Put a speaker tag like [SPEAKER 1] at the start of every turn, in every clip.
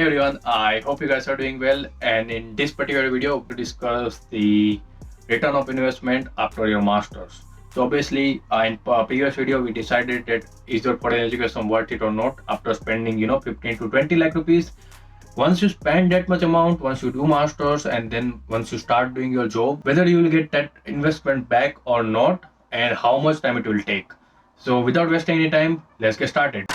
[SPEAKER 1] Hey everyone, I hope you guys are doing well, and in this particular video we discuss the return of investment after your masters. So obviously in previous video we decided that is your foreign education worth it or not after spending 15 to 20 lakh rupees. Once you spend that much amount, once you do masters, and then once you start doing your job, whether you will get that investment back or not, and how much time it will take. So without wasting any time, let's get started.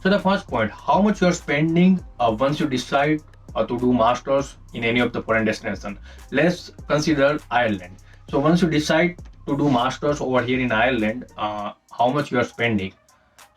[SPEAKER 1] So the first point, how much you're spending once you decide to do masters in any of the foreign destination. Let's consider Ireland. So once you decide to do masters over here in Ireland, how much you are spending.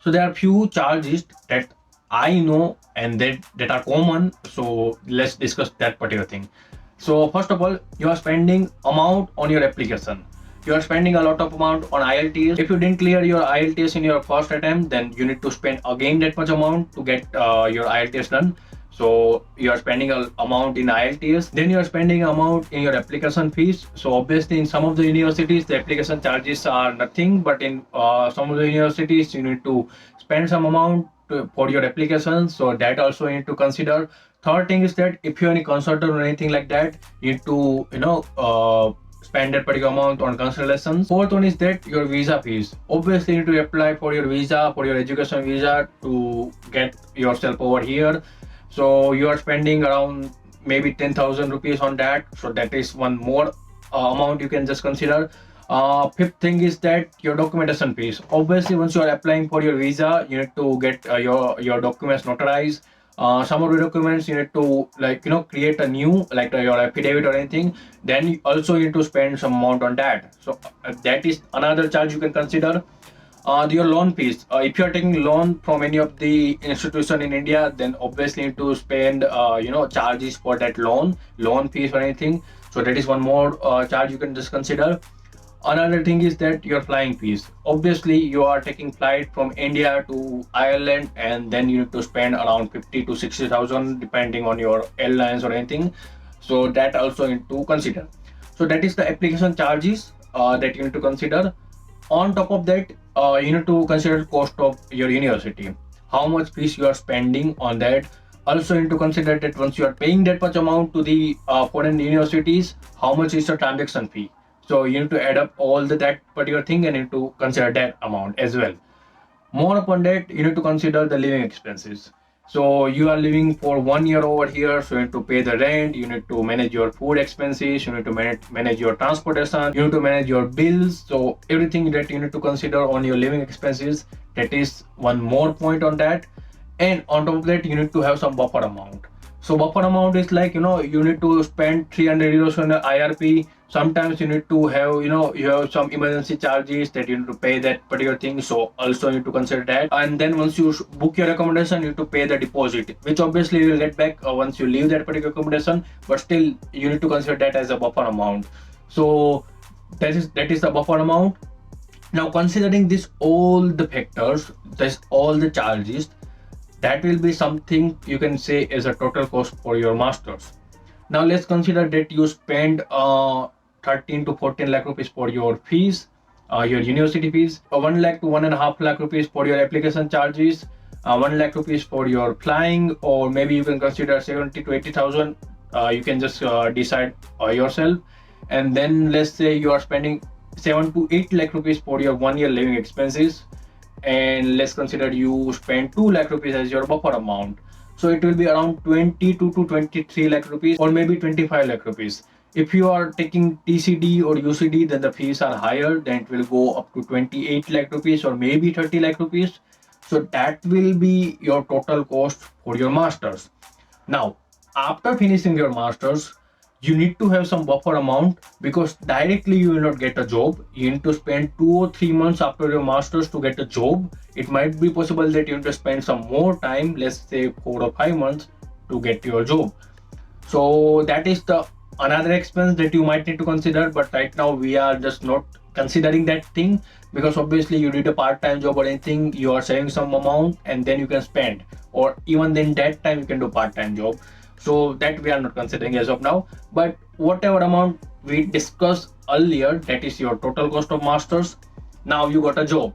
[SPEAKER 1] So there are few charges that I know and that are common. So let's discuss that particular thing. So first of all, you are spending amount on your application. You are spending a lot of amount on IELTS. If you didn't clear your IELTS in your first attempt, then you need to spend again that much amount to get your IELTS done. So you are spending an amount in IELTS, then you are spending amount in your application fees. So obviously in some of the universities the application charges are nothing, but in some of the universities you need to spend some amount for your application. So that also you need to consider. Third thing is that if you're any consultant or anything like that, you need to spend that particular amount on consultations. Fourth one is that your visa fees. Obviously you need to apply for your visa, for your education visa to get yourself over here. So you are spending around maybe 10,000 rupees on that. So that is one more amount you can just consider. Fifth thing is that your documentation fees. Obviously once you are applying for your visa, you need to get your documents notarized. Some of the documents you need to create a new your affidavit or anything, then you also need to spend some amount on that. So that is another charge you can consider. Your loan fees. If you are taking loan from any of the institution in India, then obviously you need to spend charges for that loan fees or anything. So that is one more charge you can just consider. Another thing is that your flying fees. Obviously you are taking flight from India to Ireland, and then you need to spend around 50 to 60,000 depending on your airlines or anything. So that also need to consider. So that is the application charges that you need to consider. On top of that, you need to consider cost of your university, how much fees you are spending on that. Also you need to consider that once you are paying that much amount to the foreign universities, how much is the transaction fee. So you need to add up all that particular thing and you need to consider that amount as well. More upon that, you need to consider the living expenses. So you are living for 1 year over here, so you need to pay the rent, you need to manage your food expenses, you need to manage your transportation, you need to manage your bills. So everything that you need to consider on your living expenses, that is one more point on that. And on top of that, you need to have some buffer amount. So buffer amount is you need to spend 300 euros on the IRP. Sometimes you need to have you have some emergency charges that you need to pay that particular thing. So also you need to consider that. And then once you book your accommodation, you need to pay the deposit, which obviously you will get back once you leave that particular accommodation. But still you need to consider that as a buffer amount. So that is the buffer amount. Now considering this all the factors, this all the charges, that will be something you can say is a total cost for your masters. Now let's consider that you spend 13 to 14 lakh rupees for your fees, your university fees, 1 lakh to 1.5 lakh rupees for your application charges, 1 lakh rupees for your flying, or maybe you can consider 70 to 80,000. You can just decide yourself. And then let's say you are spending 7 to 8 lakh rupees for your 1 year living expenses. And let's consider you spend 2 lakh rupees as your buffer amount. So it will be around 22 to 23 lakh rupees, or maybe 25 lakh rupees. If you are taking TCD or UCD, then the fees are higher, then it will go up to 28 lakh rupees or maybe 30 lakh rupees. So that will be your total cost for your masters. Now, after finishing your masters, you need to have some buffer amount, because directly you will not get a job. You need to spend 2 or 3 months after your masters to get a job. It might be possible that you need to spend some more time, let's say 4 or 5 months, to get your job. So that is the another expense that you might need to consider. But right now we are just not considering that thing, because obviously you did a part-time job or anything, you are saving some amount and then you can spend, or even then that time you can do part-time job. So that we are not considering as of now. But whatever amount we discussed earlier, that is your total cost of masters. Now you got a job.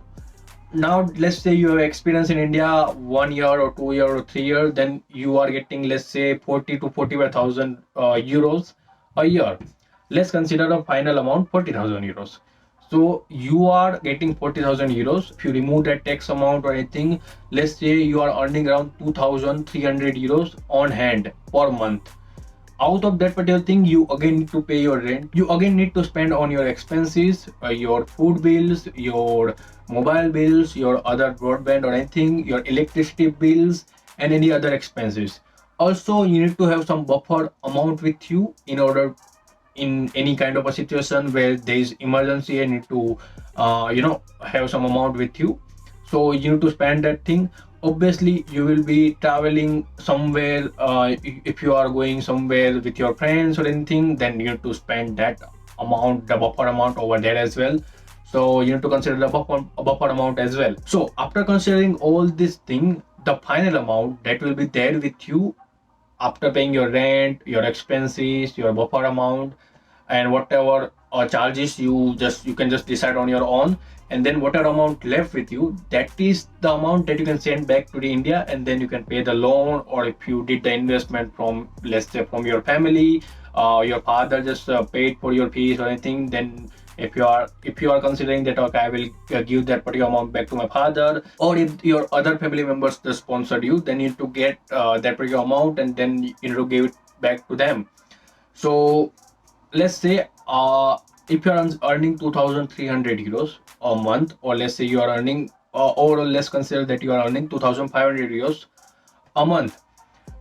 [SPEAKER 1] Now let's say you have experience in India 1 year or 2 year or 3 year, then you are getting, let's say, 40 to 45,000 euros a year. Let's consider a final amount 40,000 euros. So you are getting 40,000 euros. If you remove that tax amount or anything, let's say you are earning around 2,300 euros on hand per month. Out of that particular thing, you again need to pay your rent, you again need to spend on your expenses, your food bills, your mobile bills, your other broadband or anything, your electricity bills, and any other expenses. Also, you need to have some buffer amount with you in order, in any kind of a situation where there is emergency and need to have some amount with you, so you need to spend that thing. Obviously you will be traveling somewhere, if you are going somewhere with your friends or anything, then you need to spend that amount, the buffer amount over there as well. So you need to consider the buffer amount as well. So after considering all this thing, the final amount that will be there with you after paying your rent, your expenses, your buffer amount, and whatever charges, you can just decide on your own. And then whatever amount left with you, that is the amount that you can send back to the India, and then you can pay the loan. Or if you did the investment from, let's say, from your family, your father just paid for your fees or anything, then if you are considering that, okay, I will give that particular amount back to my father, or if your other family members just sponsored you, then you need to get that particular amount and then you need to give it back to them. So let's say, if you are earning 2,300 euros a month, or let's say you are earning, overall, let's consider that you are earning 2,500 euros a month.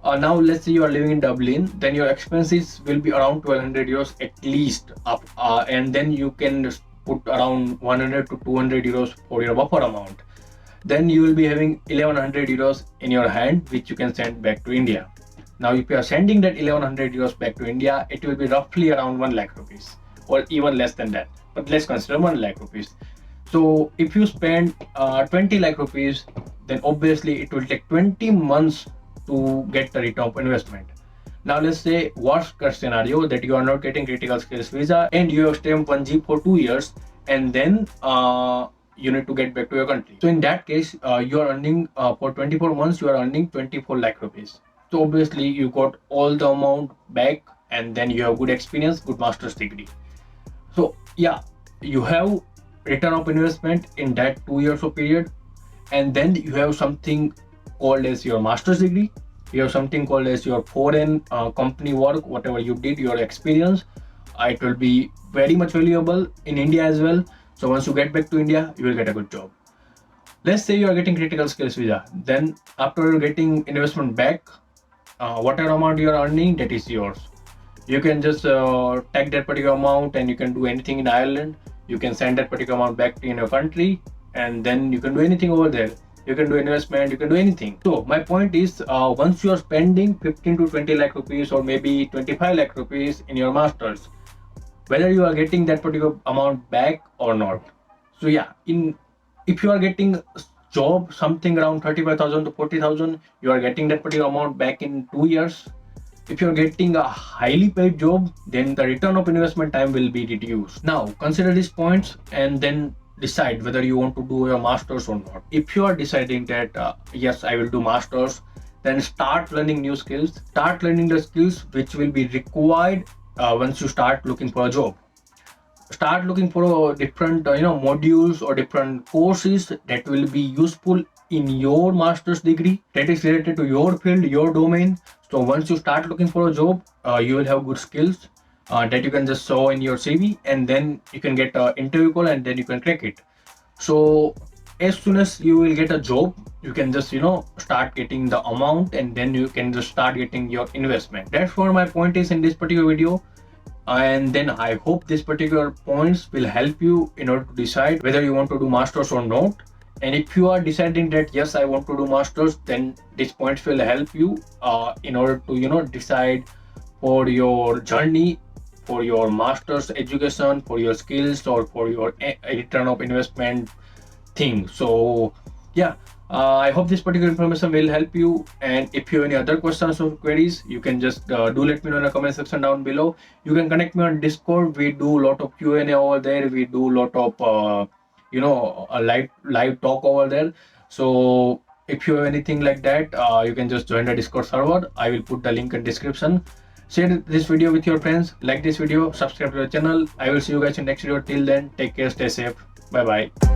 [SPEAKER 1] Now let's say you are living in Dublin, then your expenses will be around 1,200 euros at least up, and then you can put around 100 to 200 euros for your buffer amount. Then you will be having 1,100 euros in your hand, which you can send back to India. Now if you are sending that 1,100 euros back to India, it will be roughly around 1 lakh rupees, or even less than that, but let's consider 1 lakh rupees. So if you spend 20 lakh rupees, then obviously it will take 20 months to get the return of investment. Now let's say worst case scenario, that you are not getting critical skills visa and you have stamp 1G for 2 years, and then you need to get back to your country. So in that case, you are earning, for 24 months you are earning 24 lakh rupees. So obviously you got all the amount back, and then you have good experience, good master's degree. So yeah, you have return of investment in that 2 years of period, and then you have something called as your master's degree. You have something called as your foreign company work, whatever you did, your experience. It will be very much valuable in India as well. So once you get back to India, you will get a good job. Let's say you are getting critical skills visa, then after getting investment back, whatever amount you are earning, that is yours. You can just take that particular amount and you can do anything in Ireland. You can send that particular amount back to your country, and then you can do anything over there. You can do investment, you can do anything. So my point is, once you are spending 15 to 20 lakh rupees or maybe 25 lakh rupees in your masters, whether you are getting that particular amount back or not. So yeah, if you are getting job something around 35,000 to 40,000, you are getting that particular amount back in 2 years. If you're getting a highly paid job, then the return of investment time will be reduced. Now consider these points and then decide whether you want to do your masters or not. If you are deciding that, yes, I will do masters, then start learning new skills. Start learning the skills which will be required once you start looking for a job. Start looking for different modules or different courses that will be useful in your master's degree, that is related to your field, your domain. So once you start looking for a job, you will have good skills that you can just show in your CV, and then you can get an interview call, and then you can crack it. So as soon as you will get a job, you can just start getting the amount, and then you can just start getting your investment. That's what my point is in this particular video. And then I hope this particular points will help you in order to decide whether you want to do masters or not. And if you are deciding that yes, I want to do masters, then these points will help you in order to decide for your journey, for your master's education, for your skills, or for your return of investment thing. So yeah, I hope this particular information will help you. And if you have any other questions or queries, you can just do let me know in the comment section down below. You can connect me on Discord. We do a lot of Q&A over there. We do a lot of a live talk over there. So if you have anything like that, you can just join the Discord server. I will put the link in description. Share this video with your friends. Like this video. Subscribe to the channel. I will see you guys in next video. Till then, take care. Stay safe. Bye bye.